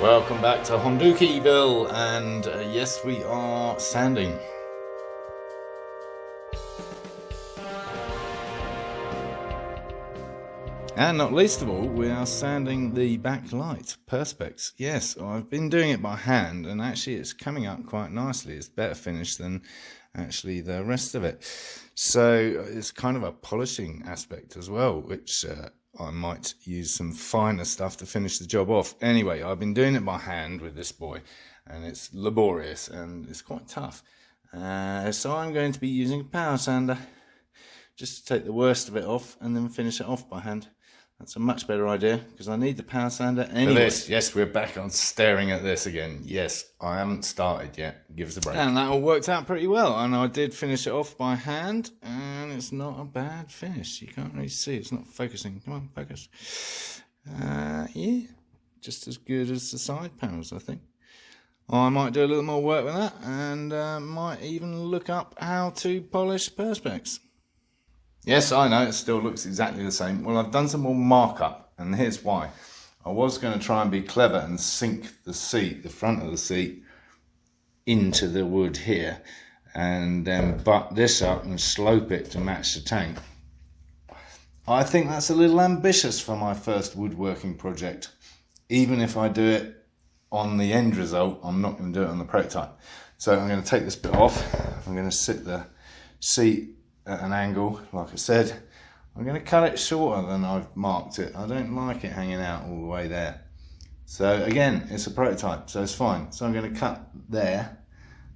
Welcome back to Hondookiville, and yes, we are sanding. And not least of all, we are sanding the backlight perspex. Yes, I've been doing it by hand, and actually it's coming up quite nicely. It's better finished than actually the rest of it. So it's kind of a polishing aspect as well, which I might use some finer stuff to finish the job off. Anyway, I've been doing it by hand with this boy, and it's laborious and it's quite tough. So I'm going to be using a power sander just to take the worst of it off and then finish it off by hand. That's a much better idea because I need the power sander anyway. For this, yes, we're back on staring at this again. Yes, I haven't started yet. Give us a break. And that all worked out pretty well. And I did finish it off by hand, and it's not a bad finish. You can't really see. It's not focusing. Come on, focus. Yeah, just as good as the side panels, I think. I might do a little more work with that, and might even look up how to polish perspex. Yes, I know, it still looks exactly the same. Well, I've done some more markup, and here's why. I was going to try and be clever and sink the seat, the front of the seat, into the wood here, and then butt this up and slope it to match the tank. I think that's a little ambitious for my first woodworking project. Even if I do it on the end result, I'm not going to do it on the prototype. So I'm going to take this bit off. I'm going to sit the seat at an angle, like I said. I'm going to cut it shorter than I've marked it. I don't like it hanging out all the way there. So again, it's a prototype, so it's fine. So I'm going to cut there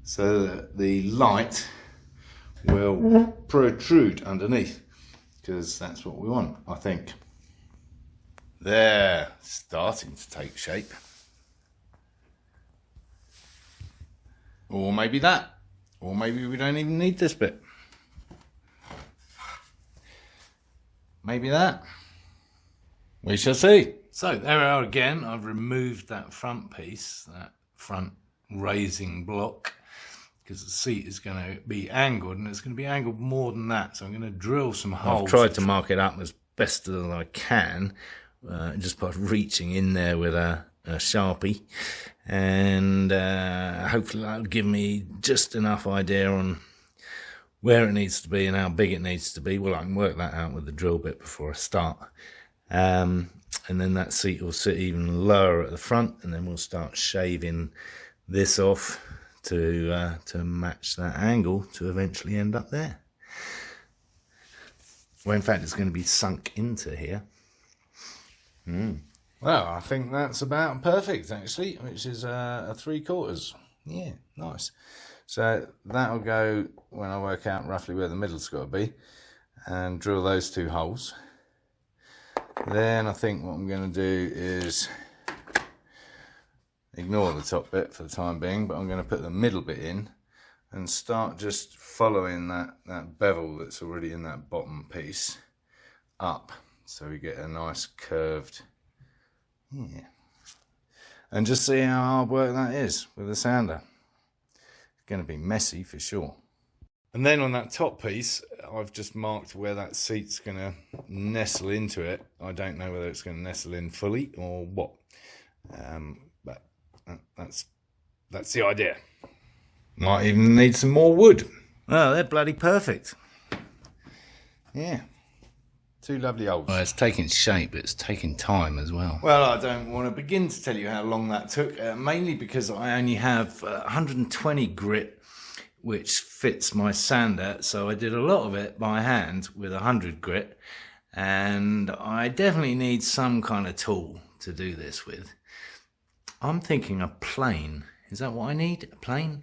so that the light will protrude underneath, because that's what we want, I think. There, starting to take shape. Or maybe that. Or maybe we don't even need this bit. Maybe that. We shall see. So there we are again. I've removed that front piece, that front raising block, because the seat is going to be angled, and it's going to be angled more than that. So I'm going to drill some holes. I've tried to mark it up as best as I can, just by reaching in there with a Sharpie, and hopefully that'll give me just enough idea on where it needs to be and how big it needs to be. Well, I can work that out with the drill bit before I start. And then that seat will sit even lower at the front, and then we'll start shaving this off to match that angle to eventually end up there. Well, in fact, it's going to be sunk into here. Well, I think that's about perfect, actually, which is a 3/4. Yeah, nice. So that'll go when I work out roughly where the middle's got to be, and drill those 2 holes. Then I think what I'm going to do is ignore the top bit for the time being, but I'm going to put the middle bit in and start just following that bevel that's already in that bottom piece up, so we get a nice curved, yeah. And just see how hard work that is with the sander. Going to be messy for sure. And then on that top piece, I've just marked where that seat's going to nestle into it. I don't know whether it's going to nestle in fully or what, but that's the idea. Might even need some more wood. Oh, they're bloody perfect. Yeah. 2 lovely holes. Well, it's taking shape, but it's taking time as well. Well, I don't want to begin to tell you how long that took, mainly because I only have 120 grit, which fits my sander, so I did a lot of it by hand with 100 grit, and I definitely need some kind of tool to do this with. I'm thinking a plane. Is that what I need? A plane?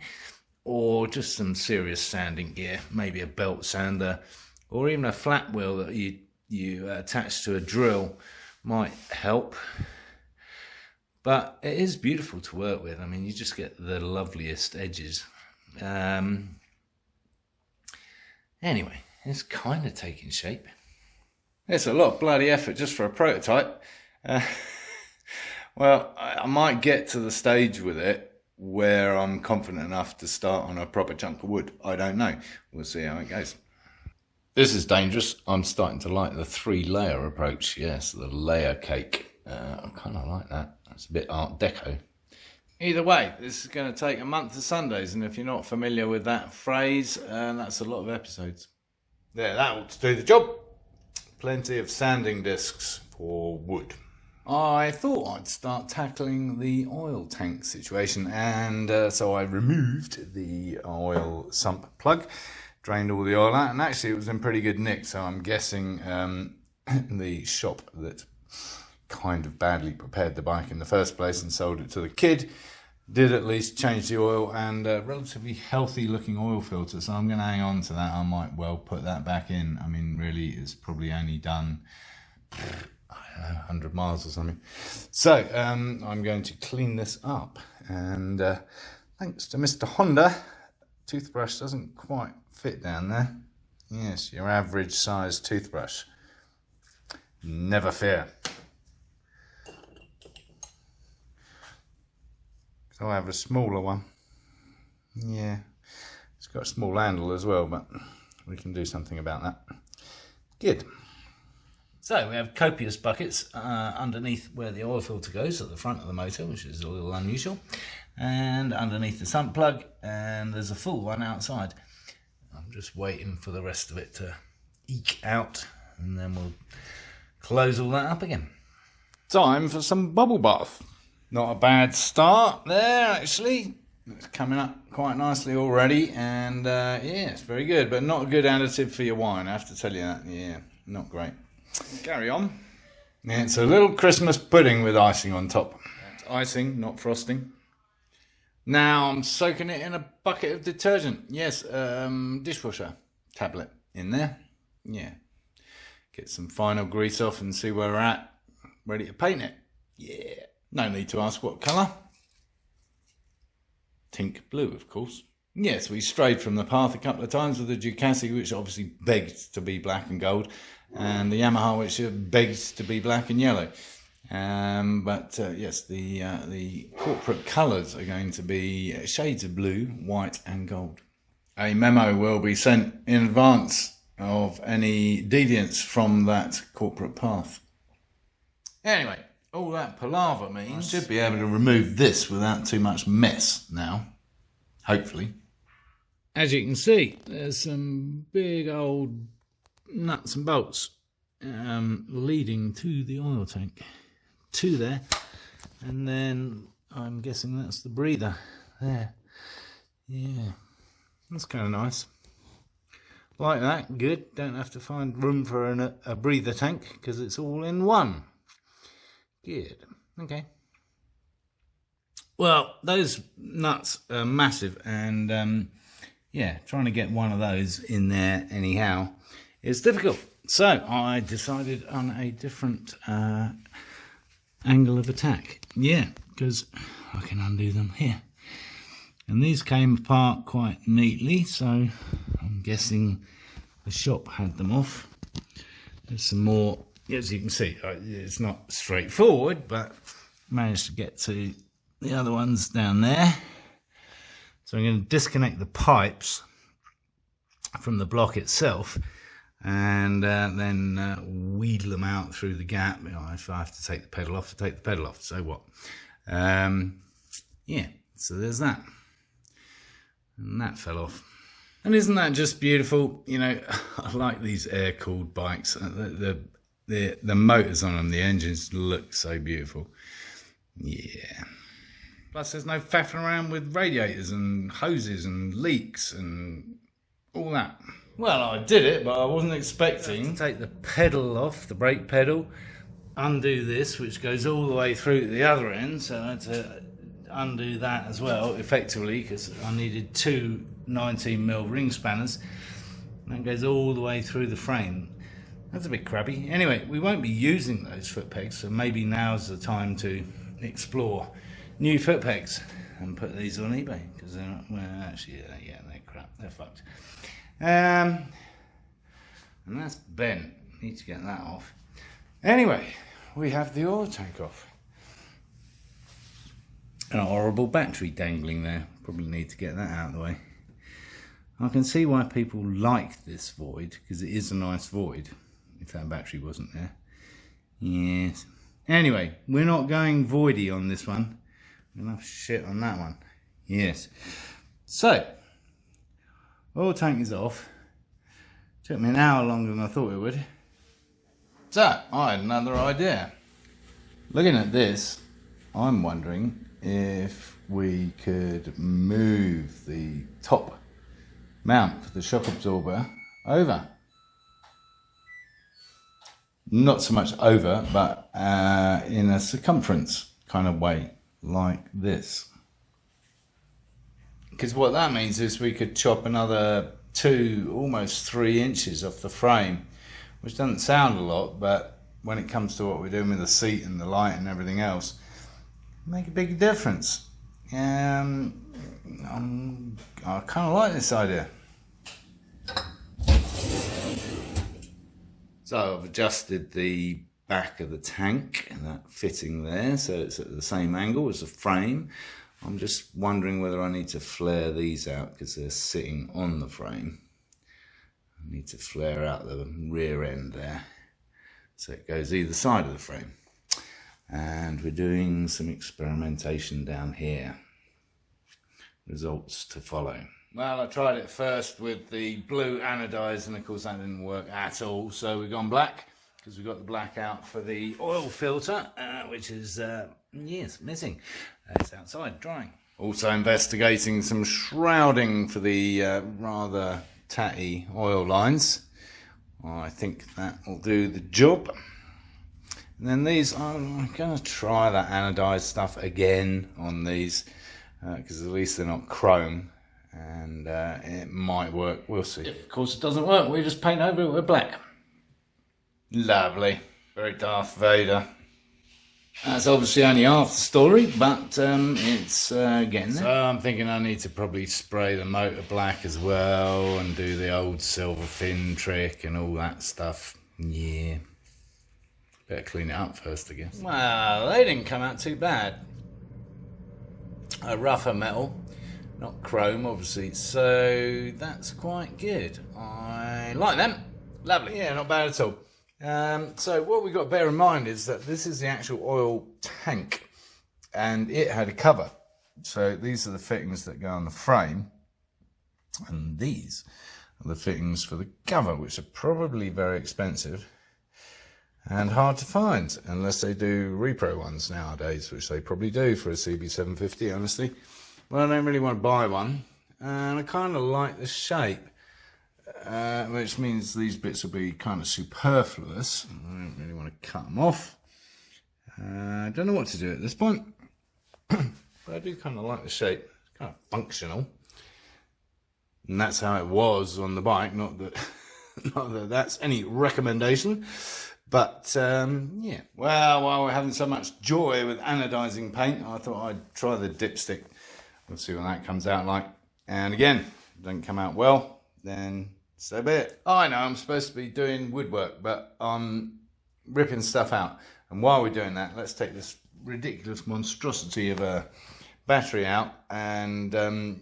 Or just some serious sanding gear, maybe a belt sander, or even a flat wheel that you attach to a drill might help. But it is beautiful to work with. I mean, you just get the loveliest edges. Anyway, it's kind of taking shape. It's a lot of bloody effort just for a prototype. Well, I might get to the stage with it where I'm confident enough to start on a proper chunk of wood. I don't know. We'll see how it goes. This is dangerous. I'm starting to like the 3-layer approach. Yes, the layer cake. I kind of like that. It's a bit Art Deco. Either way, this is going to take a month of Sundays, and if you're not familiar with that phrase, that's a lot of episodes. There, that ought to do the job. Plenty of sanding discs for wood. I thought I'd start tackling the oil tank situation, and so I removed the oil sump plug, drained all the oil out, and actually it was in pretty good nick, so I'm guessing the shop that kind of badly prepared the bike in the first place and sold it to the kid did at least change the oil, and a relatively healthy looking oil filter, so I'm going to hang on to that. I might well put that back in. I mean, really, it's probably only done 100 miles or something. So I'm going to clean this up, and thanks to Mr. Honda, toothbrush doesn't quite fit down there. Yes, your average size toothbrush. Never fear. So I have a smaller one. Yeah, it's got a small handle as well, but we can do something about that. Good. So we have copious buckets underneath where the oil filter goes at the front of the motor, which is a little unusual, and underneath the sump plug, and there's a full one outside. I'm just waiting for the rest of it to eke out, and then we'll close all that up again. Time for some bubble bath. Not a bad start there, actually. It's coming up quite nicely already, and yeah, it's very good, but not a good additive for your wine, I have to tell you that. Yeah, not great. Carry on. Yeah, it's a little Christmas pudding with icing on top. It's icing, not frosting. Now I'm soaking it in a bucket of detergent. Yes, dishwasher tablet in there. Yeah. Get some final grease off and see where we're at. Ready to paint it. Yeah. No need to ask what colour. Tink blue, of course. Yes, we strayed from the path a couple of times with the Ducati, which obviously begged to be black and gold, and the Yamaha, which begged to be black and yellow. But yes, the corporate colours are going to be shades of blue, white and gold. A memo will be sent in advance of any deviance from that corporate path. Anyway, all that palaver means I should be able to remove this without too much mess now, hopefully. As you can see, there's some big old nuts and bolts leading to the oil tank, to there, and then I'm guessing that's the breather there. Yeah, that's kind of nice. Like that, good. Don't have to find room for a breather tank because it's all in one. Good. Okay. Well, those nuts are massive, and yeah, trying to get one of those in there anyhow is difficult. So I decided on a different angle of attack. Yeah, because I can undo them here. And these came apart quite neatly, so I'm guessing the shop had them off. There's some more. As you can see, it's not straightforward, but managed to get to the other ones down there. So I'm going to disconnect the pipes from the block itself, and then wheedle them out through the gap. You know, if I have to take the pedal off, take the pedal off. So what? Yeah, so there's that. And that fell off. And isn't that just beautiful? You know, I like these air-cooled bikes. The motors on them, the engines look so beautiful. Yeah. Plus there's no faffing around with radiators and hoses and leaks and all that. Well, I did it, but I wasn't expecting to take the pedal off, the brake pedal, undo this, which goes all the way through to the other end, so I had to undo that as well, effectively, because I needed two 19mm ring spanners. That goes all the way through the frame. That's a bit crabby. Anyway, we won't be using those foot pegs, so maybe now's the time to explore new foot pegs and put these on eBay, because they're not, well, actually, yeah, they're crap. They're fucked. And that's bent. Need to get that off. Anyway, we have the oil tank off. And a horrible battery dangling there. Probably need to get that out of the way. I can see why people like this void, because it is a nice void, if that battery wasn't there. Yes, Anyway, we're not going voidy on this one. Enough shit on that one. Yes. So, oil tank is off. Took me an hour longer than I thought it would. So, I had another idea. Looking at this, I'm wondering if we could move the top mount for the shock absorber over. Not so much over, but in a circumference kind of way, like this. Because what that means is we could chop another 2, almost 3 inches off the frame, which doesn't sound a lot, but when it comes to what we're doing with the seat and the light and everything else, make a big difference. I kind of like this idea. So I've adjusted the back of the tank, that fitting there, so it's at the same angle as the frame. I'm just wondering whether I need to flare these out because they're sitting on the frame. I need to flare out the rear end there so it goes either side of the frame. And we're doing some experimentation down here. Results to follow. Well, I tried it first with the blue anodized, and of course that didn't work at all, so we've gone black because we've got the black out for the oil filter, which is, yes, missing. It's outside drying. Also investigating some shrouding for the rather tatty oil lines. I think that will do the job. And then these, I'm going to try that anodized stuff again on these because at least they're not chrome, and it might work. We'll see. If of course it doesn't work, we just paint over it with black. Lovely. Very Darth Vader. That's obviously only half the story, but it's getting there. So I'm thinking I need to probably spray the motor black as well and do the old silver fin trick and all that stuff. Yeah. Better clean it up first, I guess. Well, they didn't come out too bad. A rougher metal, not chrome, obviously, so that's quite good. I like them. Lovely. Yeah, not bad at all. So what we've got to bear in mind is that this is the actual oil tank, and it had a cover. So these are the fittings that go on the frame, and these are the fittings for the cover, which are probably very expensive and hard to find, unless they do repro ones nowadays, which they probably do for a CB750, honestly. Well, I don't really want to buy one, and I kind of like the shape, which means these bits will be kind of superfluous. I don't really want to cut them off. I don't know what to do at this point, but I do kind of like the shape. It's kind of functional, and that's how it was on the bike. Not that, not that that's any recommendation. But, yeah, well, while we're having so much joy with anodizing paint, I thought I'd try the dipstick. We'll see what that comes out like. And again, if it doesn't come out well, then so be it. I know I'm supposed to be doing woodwork, but I'm ripping stuff out. And while we're doing that, let's take this ridiculous monstrosity of a battery out and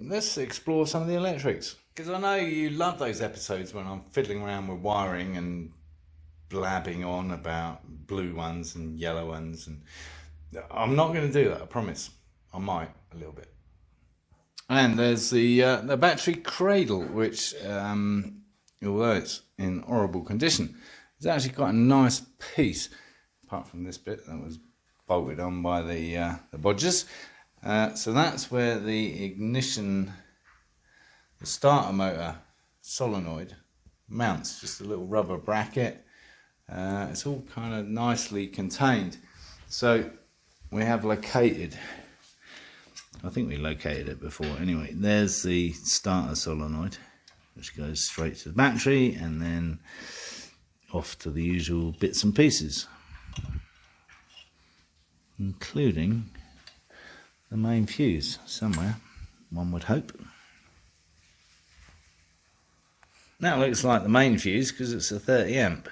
let's explore some of the electrics. Because I know you love those episodes when I'm fiddling around with wiring and blabbing on about blue ones and yellow ones, and I'm not going to do that, I promise. I might a little bit. And there's the battery cradle, which although it's in horrible condition, it's actually quite a nice piece, apart from this bit that was bolted on by the bodgers. So that's where the ignition, the starter motor solenoid mounts, just a little rubber bracket. It's all kind of nicely contained. So we have located, I think we located it before anyway. There's the starter solenoid, which goes straight to the battery and then off to the usual bits and pieces, including the main fuse somewhere, one would hope. That looks like the main fuse because it's a 30 amp.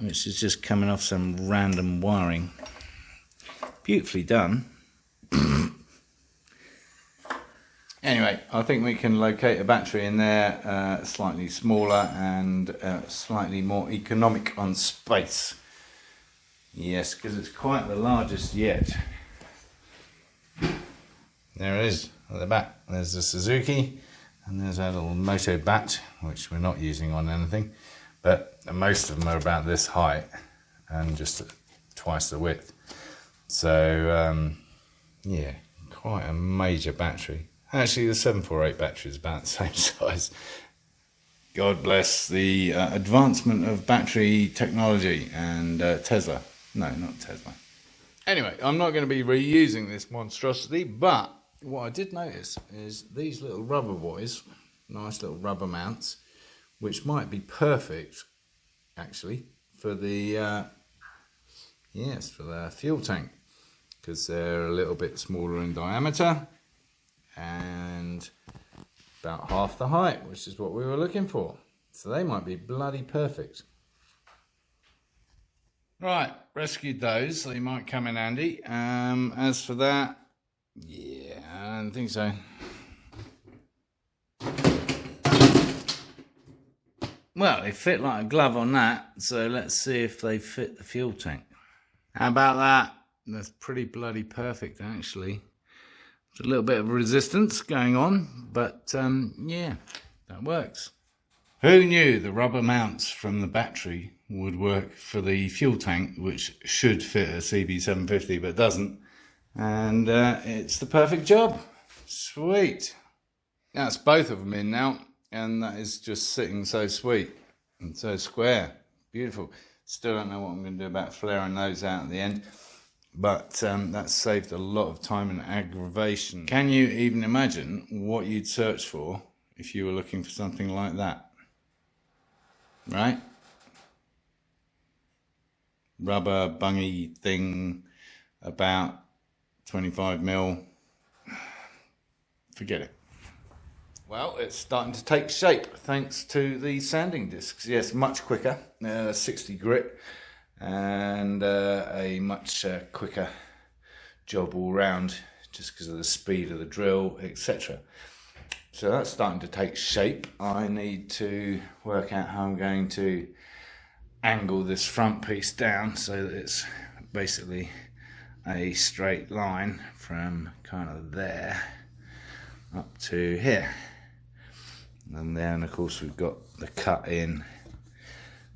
Which is just coming off some random wiring. Beautifully done. Anyway, I think we can locate a battery in there, slightly smaller and slightly more economic on space. Yes, because it's quite the largest yet. There it is at the back. There's the Suzuki, and there's our little Moto Bat, which we're not using on anything, but most of them are about this height and just twice the width. So yeah, quite a major battery. Actually, the 748 battery is about the same size. God bless the advancement of battery technology and Tesla. No, not Tesla. Anyway, I'm not going to be reusing this monstrosity, but what I did notice is these little rubber boys, nice little rubber mounts, which might be perfect, actually, for the for the fuel tank, because they're a little bit smaller in diameter and about half the height, which is what we were looking for. So they might be bloody perfect. Right, rescued those. They might come in handy. As for that, yeah, I don't think so. Well, they fit like a glove on that, so let's see if they fit the fuel tank. How about that? That's pretty bloody perfect, actually. There's a little bit of resistance going on, but yeah, that works. Who knew the rubber mounts from the battery would work for the fuel tank, which should fit a CB750 but doesn't, and it's the perfect job. Sweet. That's both of them in now, and that is just sitting so sweet and so square. Beautiful. Still don't know what I'm going to do about flaring those out at the end, but that's saved a lot of time and aggravation. Can you even imagine what you'd search for if you were looking for something like that? Right? Rubber bungy thing about 25mm. Forget it. Well, it's starting to take shape thanks to the sanding discs. Yes, much quicker, 60 grit, and a much quicker job all round, just because of the speed of the drill, etc. So that's starting to take shape. I need to work out how I'm going to angle this front piece down so that it's basically a straight line from kind of there up to here. And then of course we've got the cut in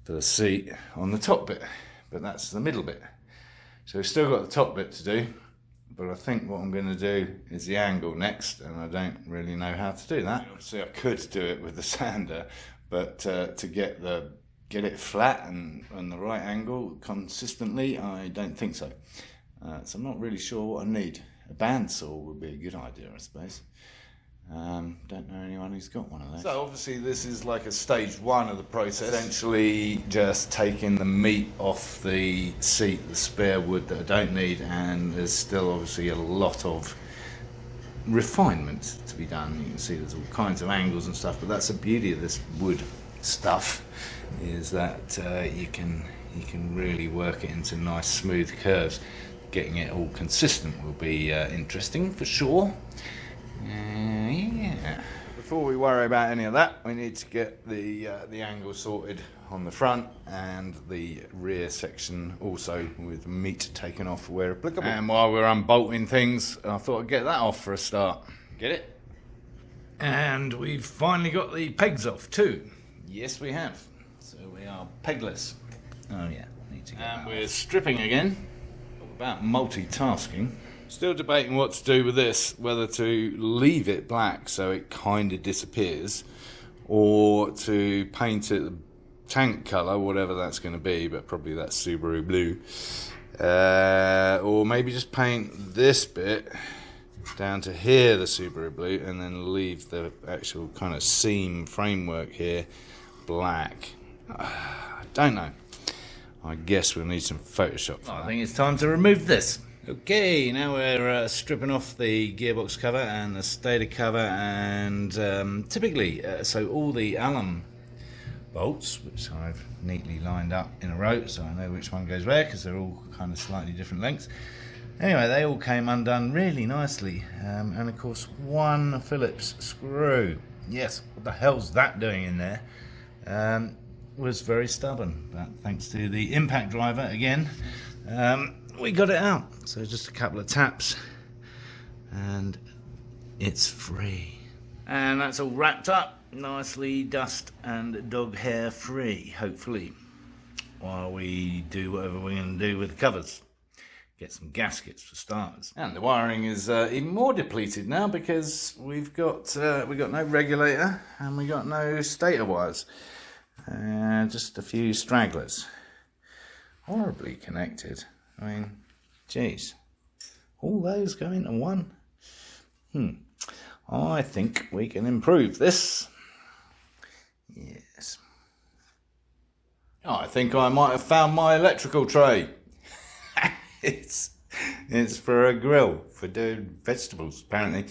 for the seat on the top bit, but that's the middle bit. So we've still got the top bit to do, but I think what I'm going to do is the angle next, and I don't really know how to do that. Obviously I could do it with the sander, but to get it flat and the right angle consistently, I don't think so. So I'm not really sure what I need. A bandsaw would be a good idea, I suppose. Don't know anyone who's got one of those. So obviously this is like a stage one of the process. Essentially just taking the meat off the seat, the spare wood that I don't need, and there's still obviously a lot of refinement to be done. You can see there's all kinds of angles and stuff, but that's the beauty of this wood stuff, is that you can really work it into nice smooth curves. Getting it all consistent will be interesting for sure. Yeah. Before we worry about any of that, we need to get the angle sorted on the front and the rear section also, with meat taken off where applicable. And while we're unbolting things, I thought I'd get that off for a start. Get it? And we've finally got the pegs off too. Yes, we have. So we are pegless. Oh yeah, need to get that off. We're stripping again. About multitasking. Still debating what to do with this, whether to leave it black so it kind of disappears, or to paint it the tank colour, whatever that's going to be, but probably that's Subaru blue, or maybe just paint this bit down to here the Subaru blue, and then leave the actual kind of seam framework here black. I don't know. I guess we'll need some Photoshop for that. I think it's time to remove this. Okay, now we're stripping off the gearbox cover and the stator cover, and typically, so all the Allen bolts, which I've neatly lined up in a row so I know which one goes where, because they're all kind of slightly different lengths. Anyway, they all came undone really nicely, and of course one Phillips screw, yes, what the hell's that doing in there, was very stubborn, but thanks to the impact driver again, we got it out. So just a couple of taps and it's free. And that's all wrapped up nicely, dust and dog hair free, hopefully, while we do whatever we're going to do with the covers. Get some gaskets for starters. And the wiring is even more depleted now because we've got no regulator and we got no stator wires. Just a few stragglers. Horribly connected. I mean, geez. All those go into one? I think we can improve this. Yes. I think I might have found my electrical tray. It's for a grill, for doing vegetables, apparently.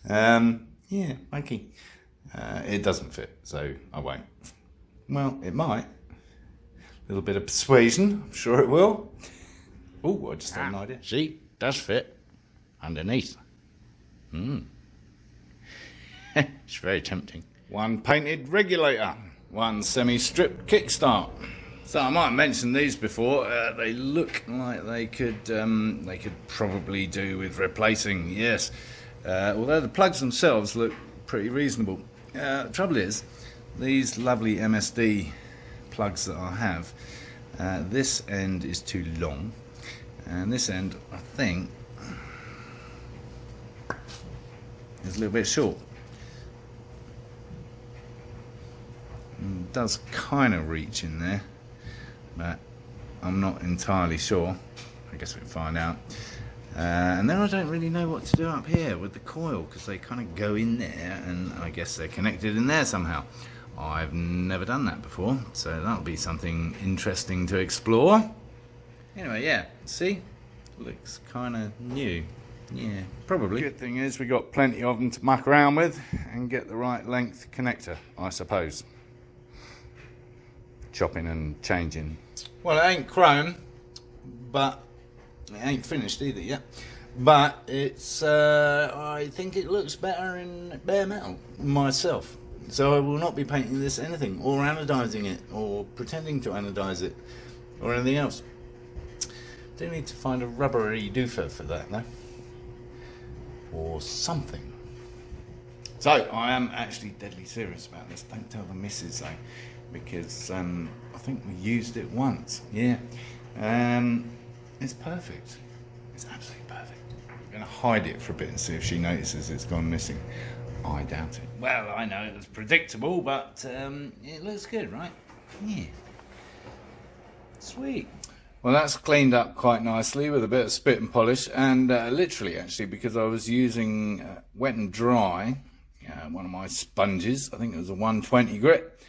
Yeah, funky. It doesn't fit, so I won't. Well, it might. A little bit of persuasion, I'm sure it will. Oh, I just had an idea. See, does fit underneath. It's very tempting. One painted regulator, one semi-stripped kickstart. So I might have mentioned these before. They look like they could probably do with replacing. Yes, although the plugs themselves look pretty reasonable. The trouble is, these lovely MSD plugs that I have, this end is too long, and this end I think is a little bit short. It does kind of reach in there, but I'm not entirely sure. I guess we can find out. And then I don't really know what to do up here with the coil, because they kind of go in there and I guess they're connected in there somehow. I've never done that before, so that'll be something interesting to explore. Anyway, yeah, see? Looks kind of new. Yeah, probably. Good thing is we got plenty of them to muck around with and get the right length connector, I suppose. Chopping and changing. Well, it ain't chrome, but it ain't finished either yet. But it's, I think it looks better in bare metal myself. So I will not be painting this anything, or anodizing it, or pretending to anodize it, or anything else. Do need to find a rubbery doofer for that though, or something. So I am actually deadly serious about this. Don't tell the missus though, because I think we used it once. Yeah, it's perfect. It's absolutely perfect. I'm going to hide it for a bit and see if she notices it's gone missing. I doubt it. Well, I know it was predictable, but it looks good, right? Yeah. Sweet. Well, that's cleaned up quite nicely with a bit of spit and polish, and literally, actually, because I was using wet and dry, one of my sponges, I think it was a 120 grit,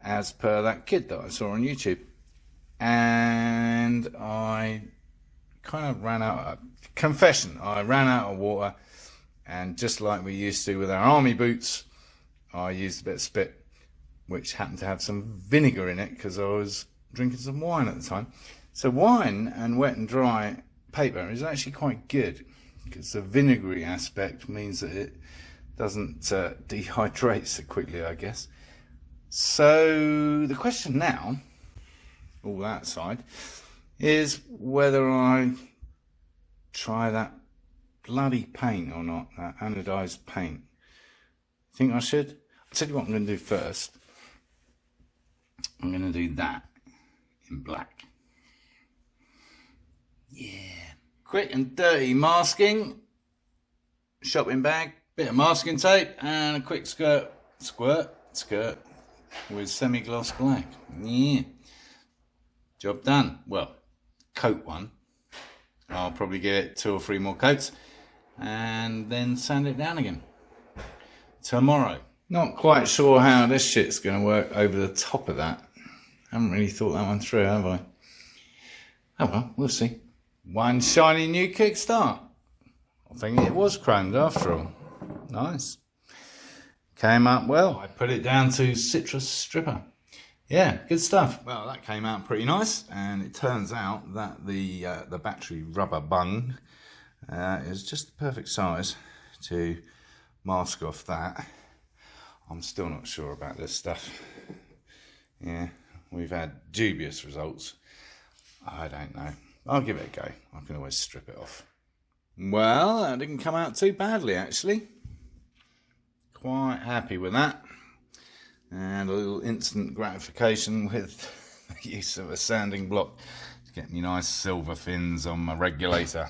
as per that kid that I saw on YouTube. And I kind of ran out of, confession, I ran out of water. And just like we used to with our army boots, I used a bit of spit, which happened to have some vinegar in it because I was drinking some wine at the time. So wine and wet and dry paper is actually quite good because the vinegary aspect means that it doesn't dehydrate so quickly, I guess. So the question now, all that aside, is whether I try that bloody paint or not, that anodized paint. Think I should? I'll tell you what I'm going to do first. I'm going to do that in black. Yeah. Quick and dirty masking. Shopping bag, bit of masking tape, and a quick skirt with semi-gloss black. Yeah. Job done. Well, coat one. I'll probably give it 2 or 3 more coats and then sand it down again tomorrow. Not quite sure how this shit's going to work over the top of that. Haven't really thought that one through, have I? Oh well, we'll see. One shiny new kickstart. I think it was chromed after all. Nice. Came up well. I put it down to citrus stripper. Yeah, good stuff. Well, that came out pretty nice, and it turns out that the battery rubber bung is just the perfect size to mask off that. I'm still not sure about this stuff. Yeah, we've had dubious results. I don't know. I'll give it a go. I can always strip it off. Well, that didn't come out too badly, actually. Quite happy with that. And a little instant gratification with the use of a sanding block to get me nice silver fins on my regulator.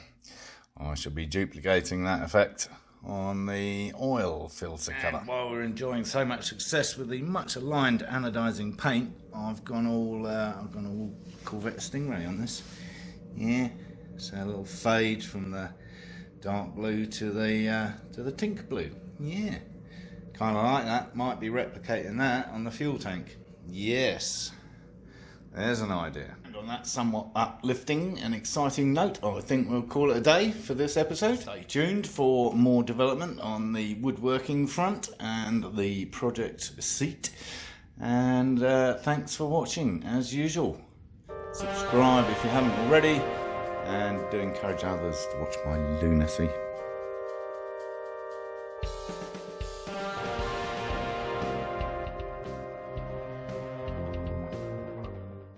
I shall be duplicating that effect on the oil filter cover. And while we're enjoying so much success with the much aligned anodizing paint, I've gone all Corvette Stingray on this. Yeah, so a little fade from the dark blue to the tink blue. Yeah, kind of like that. Might be replicating that on the fuel tank. Yes, there's an idea. And on that somewhat uplifting and exciting note, I think we'll call it a day for this episode. Stay tuned for more development on the woodworking front and the project seat. And thanks for watching as usual. Subscribe if you haven't already, and do encourage others to watch my lunacy.